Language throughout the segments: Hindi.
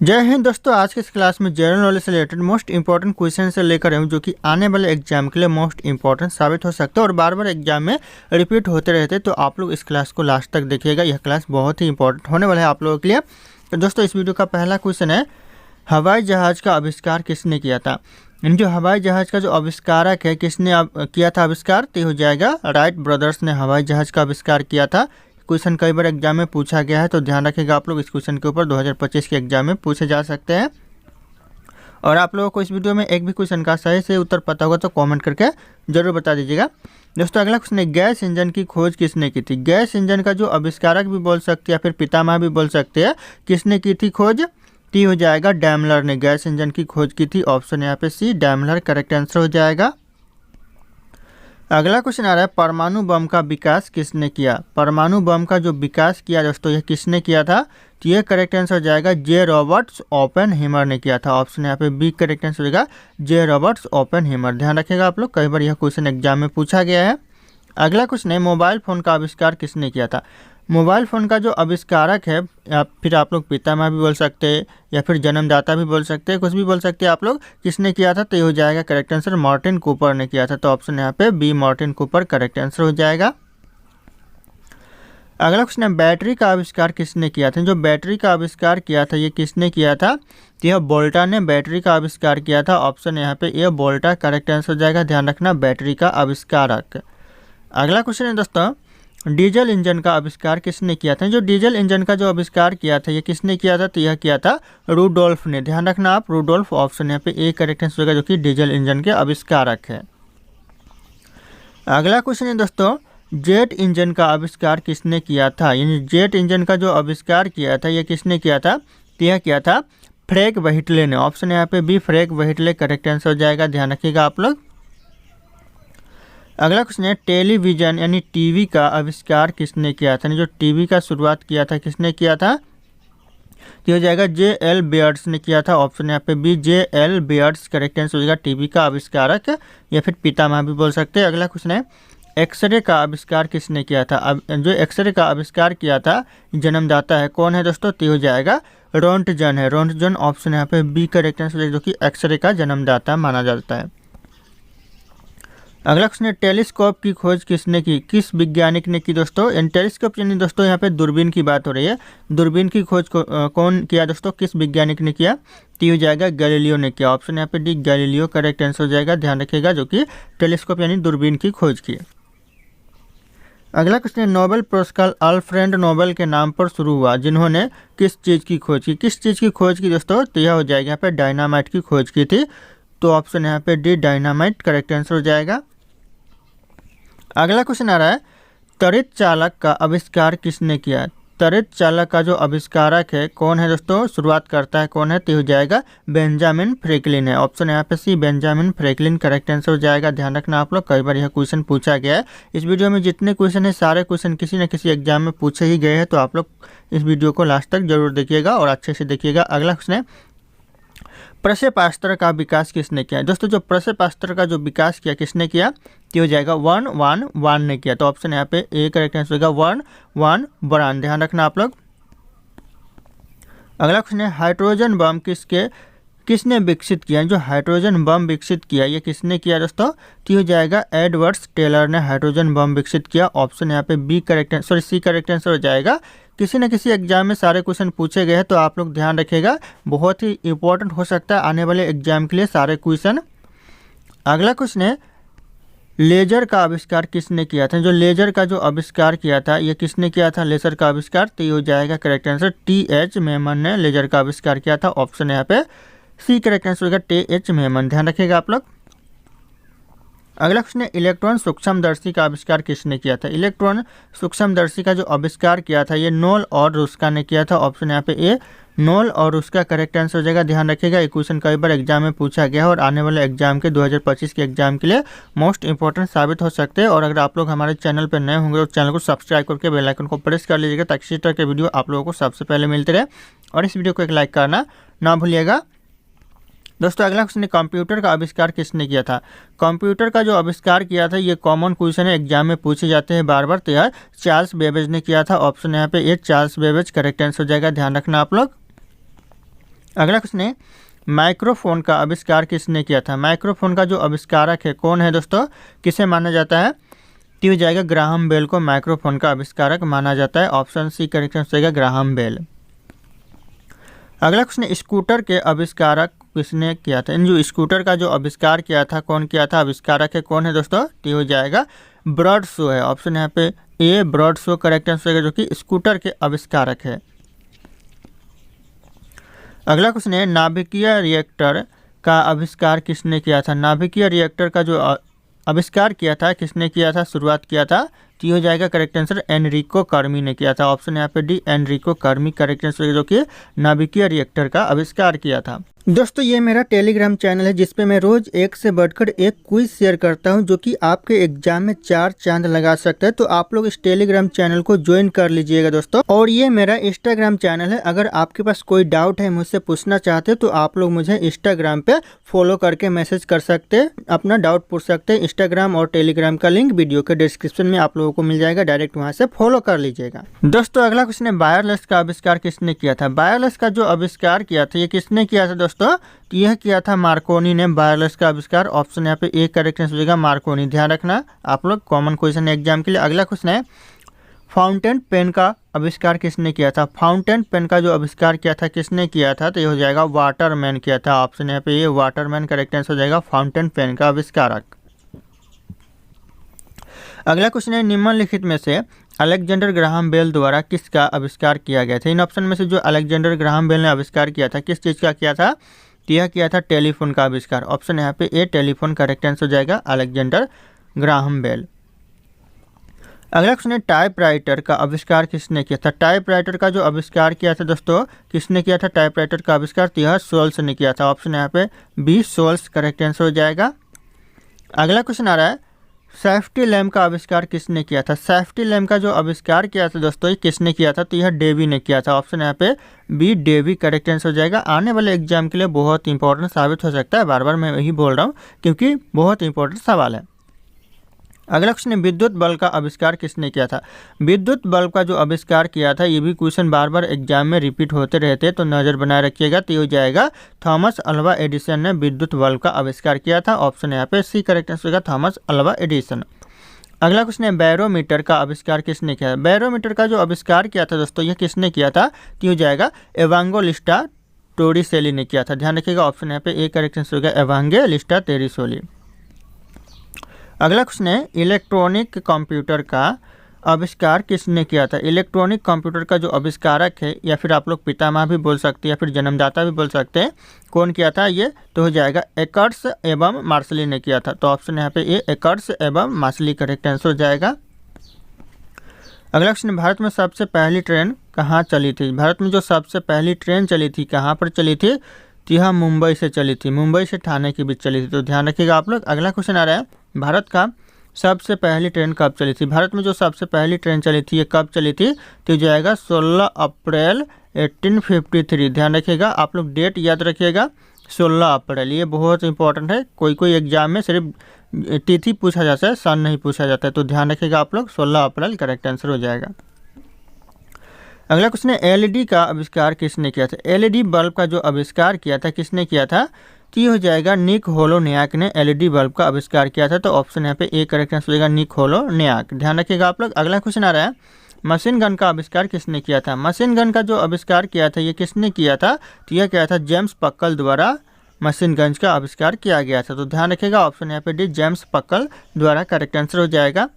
जय हिंद दोस्तों, आज के इस क्लास में जनरल नॉलेज से रिलेटेड मोस्ट इंपॉर्टेंट क्वेश्चन से लेकर आए हूं जो कि आने वाले एग्जाम के लिए मोस्ट इंपॉर्टेंट साबित हो सकता है और बार बार एग्जाम में रिपीट होते रहते हैं। तो आप लोग इस क्लास को लास्ट तक देखिएगा, यह क्लास बहुत ही इंपॉर्टेंट होने वाला है आप लोगों के लिए। तो दोस्तों इस वीडियो का पहला क्वेश्चन है, हवाई जहाज़ का आविष्कार किसने किया था। जो हवाई जहाज़ का जो आविष्कारक है किसने किया था आविष्कार, तो हो जाएगा राइट ब्रदर्स ने हवाई जहाज़ का आविष्कार किया था। क्वेश्चन कई बार एग्जाम में पूछा गया है, तो ध्यान रखिएगा आप लोग, इस क्वेश्चन के ऊपर 2025 के एग्जाम में पूछे जा सकते हैं। और आप लोगों को इस वीडियो में एक भी क्वेश्चन का सही से उत्तर पता होगा तो कमेंट करके जरूर बता दीजिएगा। दोस्तों अगला क्वेश्चन है, गैस इंजन की खोज किसने की थी। गैस इंजन का जो आविष्कारक भी बोल सकते हैं या फिर पितामह भी बोल सकते हैं, किसने की थी खोज, टी हो जाएगा डैमलर ने गैस इंजन की खोज की थी। ऑप्शन यहाँ पे सी डैमलर करेक्ट आंसर हो जाएगा। अगला क्वेश्चन आ रहा है, परमाणु बम का विकास किसने किया। परमाणु बम का जो विकास किया दोस्तों यह किसने किया था, तो ये करेक्ट आंसर हो जाएगा जे रॉबर्ट्स ओपेनहीमर ने किया था। ऑप्शन यहाँ पे बी करेक्ट आंसर हो जाएगा जे रॉबर्ट्स ओपेनहीमर। ध्यान रखिएगा आप लोग, कई बार यह क्वेश्चन एग्जाम में पूछा गया है। अगला क्वेश्चन है, मोबाइल फ़ोन का आविष्कार किसने किया था। मोबाइल फ़ोन का जो आविष्कारक है, या फिर आप लोग पितामह भी बोल सकते हैं या फिर जन्मदाता भी बोल सकते हैं, कुछ भी बोल सकते हैं आप लोग, किसने किया था, तो ये हो जाएगा करेक्ट आंसर मार्टिन कूपर ने किया था। तो ऑप्शन यहाँ पे B Martin Cooper correct answer हो जाएगा। अगला क्वेश्चन है, बैटरी का आविष्कार किसने किया था। जो बैटरी का आविष्कार किया था ये किसने किया था, तो यह बोल्टा ने बैटरी का आविष्कार किया था। ऑप्शन यहाँ पे ये बोल्टा करेक्ट आंसर हो जाएगा। ध्यान रखना, बैटरी का आविष्कारक। अगला क्वेश्चन है दोस्तों, डीजल इंजन का आविष्कार किसने किया था। जो डीजल इंजन का जो आविष्कार किया था ये किसने किया था, तो यह किया था रूडोल्फ ने। ध्यान रखना आप, रूडोल्फ। ऑप्शन यहाँ पे ए करेक्ट आंसर होगा, जो कि डीजल इंजन के आविष्कारक है। अगला क्वेश्चन है दोस्तों, जेट इंजन का आविष्कार किसने किया था। यानी जेट इंजन का जो आविष्कार किया था ये किसने किया था, तो यह किया था फ्रैंक व्हिटले ने। ऑप्शन यहाँ पे बी फ्रैंक व्हिटले करेक्ट आंसर हो जाएगा। ध्यान रखिएगा आप लोग। अगला क्वेश्चन है, टेलीविज़न यानी टीवी का आविष्कार किसने किया था। जो टीवी का शुरुआत किया था किसने किया था, तो हो जाएगा जे एल बेयर्ड्स ने किया था। ऑप्शन यहाँ पे B J L Baird's correct answer हो जाएगा। टीवी का आविष्कारक या फिर पितामह भी बोल सकते हैं। अगला क्वेश्चन है, एक्सरे का आविष्कार किसने किया था। अब जो एक्सरे का आविष्कार किया था जन्मदाता है कौन है दोस्तों, तो हो जाएगा रोंटजन है, रोंटजन। ऑप्शन यहाँ पे बी करेक्ट आंसर हो जाएगा, जो कि एक्सरे का जन्मदाता माना जाता है। अगला क्वेश्चन है, टेलीस्कोप की खोज किसने की, किस वैज्ञानिक ने की दोस्तों। टेलीस्कोप यानी दोस्तों यहाँ पे दूरबीन की बात हो रही है। दूरबीन की खोज कौन किया दोस्तों, किस वैज्ञानिक ने किया, तो हो जाएगा गैलीलियो ने किया। ऑप्शन यहाँ पे डी गैलीलियो करेक्ट आंसर हो जाएगा। ध्यान रखिएगा, जो कि टेलीस्कोप यानी दूरबीन की खोज की। अगला क्वेश्चन है, नोबेल पुरस्कार अल्फ्रेड नोबेल के नाम पर शुरू हुआ, जिन्होंने किस चीज़ की खोज की। किस चीज़ की खोज की दोस्तों, तो यह हो जाएगा यहाँ पे डायनामाइट की खोज की थी। तो ऑप्शन यहाँ पे डी डायनामाइट करेक्ट आंसर हो जाएगा। अगला क्वेश्चन आ रहा है, त्वरित चालक का आविष्कार किसने किया। त्वरित चालक का जो आविष्कारक है कौन है दोस्तों, शुरुआत करता है कौन है, तो हो जाएगा बेंजामिन फ्रैंकलिन है। ऑप्शन यहाँ पे सी बेंजामिन फ्रैंकलिन करेक्ट आंसर हो जाएगा। ध्यान रखना आप लोग, कई बार यह क्वेश्चन पूछा गया है। इस वीडियो में जितने क्वेश्चन है सारे क्वेश्चन किसी न किसी एग्जाम में पूछे ही गए हैं, तो आप लोग इस वीडियो को लास्ट तक जरूर देखिएगा और अच्छे से देखिएगा। अगला क्वेश्चन है, प्रक्षेपास्त्र का विकास किसने किया। दोस्तों जो प्रक्षेपास्त्र का जो विकास किया किसने किया, तो हो जाएगा 111 ने किया। तो ऑप्शन यहाँ पे ए करेक्ट आंसर होगा 111। ध्यान रखना आप लोग। अगला क्वेश्चन है, हाइड्रोजन बम किसने विकसित किया। जो हाइड्रोजन बम विकसित किया ये किसने किया दोस्तों, तो हो जाएगा एडवर्ड्स टेलर ने हाइड्रोजन बम विकसित किया। ऑप्शन यहाँ पे B correct C correct answer हो जाएगा। किसी न किसी एग्जाम में सारे क्वेश्चन पूछे गए हैं, तो आप लोग ध्यान रखिएगा, बहुत ही इंपॉर्टेंट हो सकता है आने वाले एग्जाम के लिए सारे क्वेश्चन। अगला क्वेश्चन है, लेजर का आविष्कार किसने किया था। जो लेजर का जो आविष्कार किया था ये किसने किया था, लेजर का आविष्कार, तो ये हो जाएगा करेक्ट आंसर टी.एच. मेमन ने लेजर का आविष्कार किया था। ऑप्शन यहाँ पे सी करेक्ट आंसर होगा टी.एच. मेमन। ध्यान रखिएगा आप लोग। अगला क्वेश्चन है, इलेक्ट्रॉन सूक्ष्मदर्शी का आविष्कार किसने किया था। इलेक्ट्रॉन सूक्ष्मदर्शी का जो आविष्कार किया था ये नोल और रुस्का ने किया था। ऑप्शन यहाँ पे ए नोल और रुस्का करेक्ट आंसर हो जाएगा। ध्यान रखिएगा, ये क्वेश्चन कई बार एग्जाम में पूछा गया है और आने वाले एग्जाम के 2025 के एग्जाम के लिए मोस्ट इंपॉर्टेंट साबित हो सकते हैं। और अगर आप लोग हमारे चैनल पर नए होंगे तो चैनल को सब्सक्राइब करके बेल आइकन को प्रेस कर लीजिएगा, ताकि इसी तरह के वीडियो आप लोगों को सबसे पहले मिलते रहे। और इस वीडियो को एक लाइक करना ना भूलिएगा। दोस्तों अगला क्वेश्चन है, कंप्यूटर का आविष्कार किसने किया था। कंप्यूटर का जो आविष्कार किया था ये कॉमन क्वेश्चन है, एग्जाम में पूछे जाते हैं बार बार। तो यार चार्ल्स बेबेज ने किया था। ऑप्शन यहाँ पे A Charles Babbage correct answer हो जाएगा। ध्यान रखना आप लोग। अगला क्वेश्चन है माइक्रोफोन का आविष्कार किसने किया था। माइक्रोफोन का जो आविष्कारक है कौन है दोस्तों, किसे माना जाता है, तो हो जाएगा ग्राहम बेल को माइक्रोफोन का आविष्कारक माना जाता है। ऑप्शन सी करेक्ट आंसर होगा ग्राहम बेल। अगला क्वेश्चन, स्कूटर के आविष्कारक किसने किया था। इन जो स्कूटर का जो आविष्कार किया था कौन किया था, आविष्कारक है कौन है दोस्तों, तो हो जाएगा ब्रॉड शो है। ऑप्शन यहाँ पे ए ब्रॉड शो करेक्ट आंसर होगा, जो कि स्कूटर के आविष्कारक है। अगला क्वेश्चन है नाभिकीय रिएक्टर का आविष्कार किसने किया था। नाभिकीय रिएक्टर का जो आविष्कार किया था किसने किया था, शुरुआत किया था, तो हो जाएगा करेक्ट आंसर एनरिको कर्मी ने किया था। ऑप्शन यहाँ पे डी एनरिको कर्मी करेक्ट आंसर, जो कि नाभिकीय रिएक्टर का आविष्कार किया था। दोस्तों ये मेरा टेलीग्राम चैनल है जिसपे मैं रोज एक से बढ़कर एक क्विज शेयर करता हूं जो कि आपके एग्जाम में 4 चांद लगा सकता है। तो आप लोग इस टेलीग्राम चैनल को ज्वाइन कर लीजिएगा दोस्तों। और ये मेरा इंस्टाग्राम चैनल है, अगर आपके पास कोई डाउट है मुझसे पूछना चाहते हैं तो आप लोग मुझे इंस्टाग्राम पे फॉलो करके मैसेज कर सकते हैं, अपना डाउट पूछ सकते हैं। इंस्टाग्राम और टेलीग्राम का लिंक वीडियो के डिस्क्रिप्शन में आप लोगों को मिल जाएगा, डायरेक्ट वहाँ से फॉलो कर लीजिएगा। दोस्तों अगला क्वेश्चन है वायरलेस का आविष्कार किसने किया था। वायरलेस का जो आविष्कार किया था ये किसने किया था दोस्तों, तो यह किया था मार्कोनी ने वायरलेस का आविष्कार। ऑप्शन यहाँ पे ए करेक्ट आंसर हो जाएगा मार्कोनी। ध्यान रखना आप लोग कॉमन क्वेश्चन एग्जाम के लिए। अगला क्वेश्चन है फाउंटेन पेन का आविष्कार किसने किया था। फाउंटेन पेन का जो आविष्कार किया था किसने किया था, तो ये हो जाएगा वाटरमैन किया था। ऑप्शन यहाँ पे ये वाटरमैन करेक्ट आंसर हो जाएगा फाउंटेन पेन का आविष्कारक। अगला क्वेश्चन है निम्नलिखित में से अलेक्जेंडर ग्राहम बेल द्वारा किसका आविष्कार किया गया था। इन ऑप्शन में से जो अलेक्जेंडर ग्राहम बेल ने आविष्कार किया था किस चीज़ का किया था, तो यह किया था टेलीफोन का आविष्कार। ऑप्शन यहाँ पे ए टेलीफोन करेक्ट आंसर हो जाएगा अलेक्जेंडर ग्राहम बेल। अगला क्वेश्चन है टाइपराइटर का आविष्कार किसने किया था। टाइपराइटर का जो आविष्कार किया था दोस्तों किसने किया था, टाइपराइटर का आविष्कार तो यह सोल्स ने किया था। ऑप्शन यहाँ पे बी सोल्स करेक्ट आंसर हो जाएगा। अगला क्वेश्चन आ रहा है सेफ्टी लैम्प का आविष्कार किसने किया था। सेफ्टी लैम्प का जो आविष्कार किया था दोस्तों ये किसने किया था, तो यह डेवी ने किया था। ऑप्शन यहाँ पे बी डेवी करेक्ट आंसर हो जाएगा। आने वाले एग्जाम के लिए बहुत इंपॉर्टेंट साबित हो सकता है, बार बार मैं यही बोल रहा हूँ क्योंकि बहुत इंपॉर्टेंट सवाल है। अगला क्वेश्चन है विद्युत बल्ब का आविष्कार किसने किया था। विद्युत बल्ब का जो आविष्कार किया था ये भी क्वेश्चन बार बार एग्जाम में रिपीट होते रहते हैं, तो नज़र बनाए रखिएगा। तो ये हो जाएगा थॉमस अल्वा एडिसन ने विद्युत बल्ब का आविष्कार किया था। ऑप्शन यहाँ पे सी करेक्ट आंसर होगा थॉमस अल्वा एडिसन। अगला क्वेश्चन है बैरोमीटर का आविष्कार किसने किया। बैरोमीटर का जो आविष्कार किया था दोस्तों ये किसने किया था, तो हो जाएगा एवांगेलिस्टा टोरिसेली ने किया था। ध्यान रखिएगा ऑप्शन यहाँ पे ए करेक्ट आंसर होगा एवांगेलिस्टा टोरिसेली। अगला क्वेश्चन है इलेक्ट्रॉनिक कंप्यूटर का आविष्कार किसने किया था। इलेक्ट्रॉनिक कंप्यूटर का जो आविष्कारक है या फिर आप लोग पितामह भी बोल सकते हैं या फिर जन्मदाता भी बोल सकते हैं, कौन किया था ये, तो हो जाएगा एकर्स एवं मार्शली ने किया था। तो ऑप्शन यहाँ पे ए एकर्स एवं मार्शली करेक्ट आंसर हो जाएगा। अगला क्वेश्चन, भारत में सबसे पहली ट्रेन कहाँ चली थी। भारत में जो सबसे पहली ट्रेन चली थी कहाँ पर चली थी, तो यह मुंबई से चली थी, मुंबई से ठाणे के बीच चली थी। तो ध्यान रखिएगा आप लोग। अगला क्वेश्चन आ रहा है भारत का सबसे पहली ट्रेन कब चली थी। भारत में जो सबसे पहली ट्रेन चली थी ये कब चली थी, तो जाएगा 16 अप्रैल 1853। ध्यान रखिएगा आप लोग, डेट याद रखिएगा 16 अप्रैल, ये बहुत इंपॉर्टेंट है। कोई एग्जाम में सिर्फ तिथि पूछा जाता है, सन नहीं पूछा जाता है, तो ध्यान रखिएगा आप लोग 16 अप्रैल करेक्ट आंसर हो जाएगा। अगला क्वेश्चन है एलईडी का आविष्कार किसने किया था। एलईडी बल्ब का जो आविष्कार किया था किसने किया था, तो ये हो जाएगा निक होलोनियाक ने एलईडी बल्ब का आविष्कार किया था। तो ऑप्शन यहाँ पे ए करेक्ट आंसर हो जाएगा निक होलोनियाक। ध्यान रखिएगा आप लोग। अगला क्वेश्चन आ रहा है मशीन गन का आविष्कार किसने किया था। मशीन गन का जो आविष्कार किया था ये किसने किया था, तो यह किया था जेम्स पक्कल द्वारा मशीन गन का आविष्कार किया गया था। तो ध्यान रखिएगा ऑप्शन यहाँ पे डी जेम्स पक्कल द्वारा करेक्ट आंसर हो जाएगा।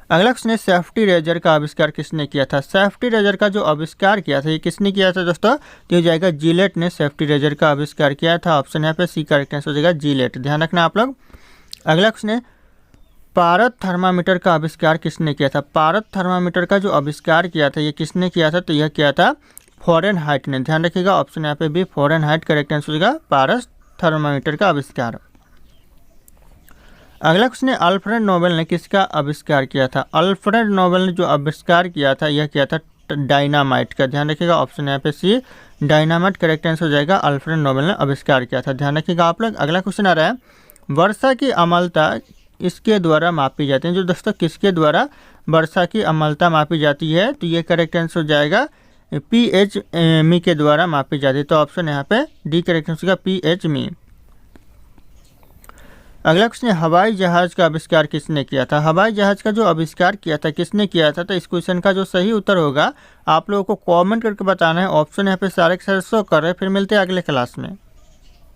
अगला क्वेश्चन है सेफ्टी रेजर का आविष्कार किसने किया था। सेफ्टी रेजर का जो आविष्कार किया था ये किसने किया था दोस्तों, तो हो जाएगा जिलेट ने सेफ्टी रेजर का आविष्कार किया था। ऑप्शन यहाँ पे सी करेक्ट आंसर हो जाएगा जिलेट। ध्यान रखना आप लोग। अगला क्वेश्चन है पारद थर्मामीटर का आविष्कार किसने किया था। पारद थर्मामीटर का जो आविष्कार किया था ये किसने किया था, तो यह किया था फॉरेनहाइट ने। ध्यान रखिएगा ऑप्शन यहाँ पे भी फॉरेनहाइट करेक्ट आंसर हो जाएगा पारद थर्मामीटर का आविष्कार। अगला क्वेश्चन है अल्फ्रेड नोबेल ने किसका आविष्कार किया था। अल्फ्रेड नोबेल ने जो आविष्कार किया था यह किया था डायनामाइट का। ध्यान रखिएगा ऑप्शन यहाँ पे सी डायनामाइट करेक्ट आंसर हो जाएगा। अल्फ्रेड नोबेल ने आविष्कार किया था। ध्यान रखिएगा आप लोग। अगला क्वेश्चन आ रहा है वर्षा की अम्लता इसके द्वारा मापी जाती है। जो दोस्तों किसके द्वारा वर्षा की अम्लता मापी जाती है, तो ये करेक्ट आंसर हो जाएगा पीएच मी के द्वारा मापी जाती है। तो ऑप्शन यहाँ पे डी करेक्ट आंसर का पीएच मी। अगला क्वेश्चन है, हवाई जहाज का आविष्कार किसने किया था? हवाई जहाज का जो आविष्कार किया था किसने किया था? तो इस क्वेश्चन का जो सही उत्तर होगा आप लोगों को कमेंट करके बताना है। ऑप्शन यहाँ पे सारे के सारे शो कर रहे हैं। फिर मिलते हैं अगले क्लास में।